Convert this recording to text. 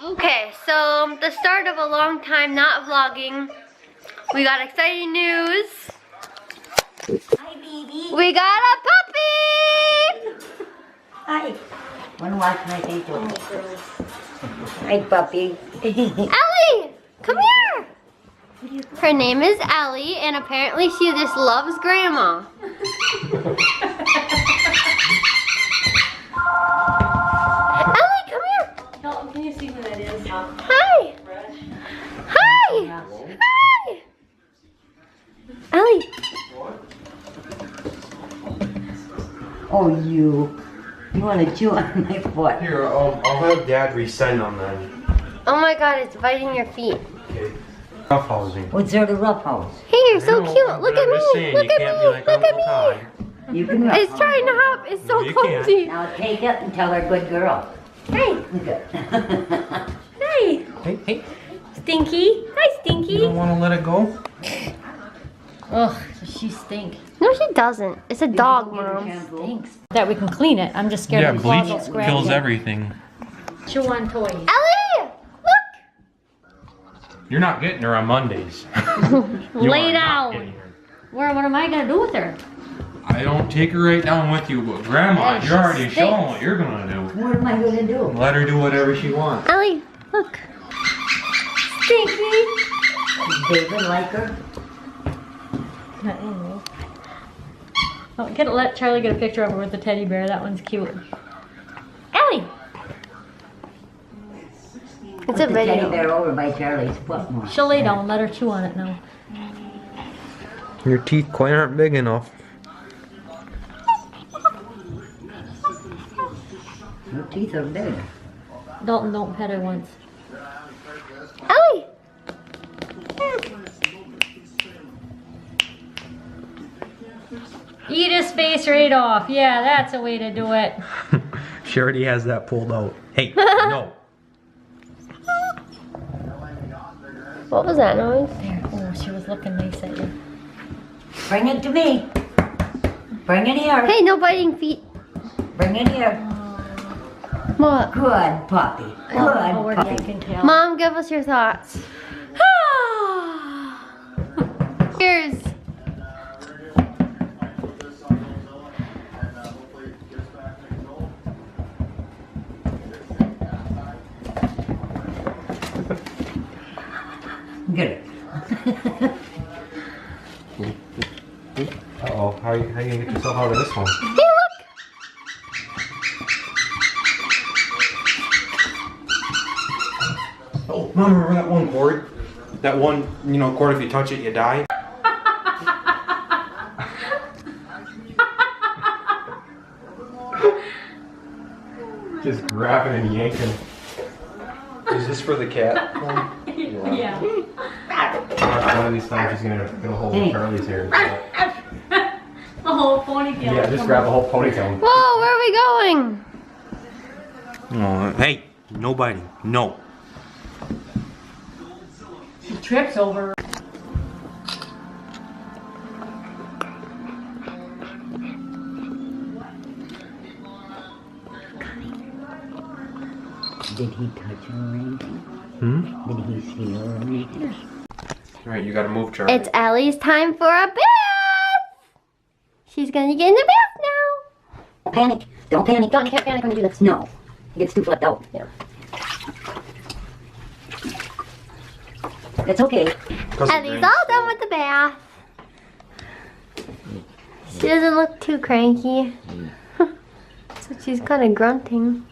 Okay, so the start of a long time not vlogging. We got exciting news. Hi, baby. We got a puppy! Hi. Wanna watch my video? Hi, puppy. Ellie, come here. Her name is Ellie, and apparently she just loves grandma. Ellie, come here. Dalton, can you see who that is? Hi. Hi. Hi. Ellie. Oh, you want to chew on my foot? Here, I'll have Dad resend them then. Oh my God, it's biting your feet. Okay. Roughhousing. What's there to roughouse? Hey, you're so I know, cute. but Look I'm at just me. saying, Look you at can't me. be like Look at Uncle me. Todd. You can It's roughhouse. trying to hop. It's so No, you can't. clumsy. Now take it and tell her good girl. Hey. Good. Hey. Hey, Stinky. Hi, you Stinky. don't want to let it go? Ugh, she stink. No, she doesn't. It's a dog, Mom. Stinks. That we can clean it. I'm just scared the claws will scratch it. everything. Chew on toys. Ellie, You're not getting her on Mondays. Lay down. What am I gonna do with her? I don't take her right down with you, but Grandma, Yeah, you're already she showing stinks. what you're gonna do. What am I going to do? Let her do whatever she wants. Ellie, look. Stinky. Does David like her? Oh, let Charlie get a picture of her with the teddy bear. That one's cute. Ellie. It's Put a the teddy video. bear over by Charlie's foot more. She'll lay down. Let her chew on it now. Your teeth quite aren't big enough. Her teeth are big. Dalton, don't pet her once. Ellie. Eat his face right off. Yeah, that's a way to do it. She already has that pulled out. Hey, no. What was that noise? There. Oh, she was looking nice at you. Bring it to me. Bring it here. Hey, no biting feet. Bring it here. What? Good puppy. Oh, where Good I puppy. can tell. Mom, give us your thoughts. Cheers. Get it. Uh-oh, how you gonna get yourself out of this one? Hey, look. Oh, Mom, remember that one cord? That one, cord if you touch it, you die? Just grabbing and yanking. Is this for the cat? Yeah. One of these times she's gonna hold Charlie's hair. The whole ponytail. Yeah, just grab the whole ponytail. Whoa, where are we going? Oh, hey, no biting. No. She trips over. Did he touch her or anything? Hmm? Did he see her or anything? Alright, you gotta move, Charlie. It's Ellie's time for a bath. She's gonna get in the bath now. Panic. Don't panic. Don't, you can't panic when you do this. No. It gets too flipped out. Yeah. It's okay. Ellie's all done with the bath. She doesn't look too cranky. So she's kind of grunting.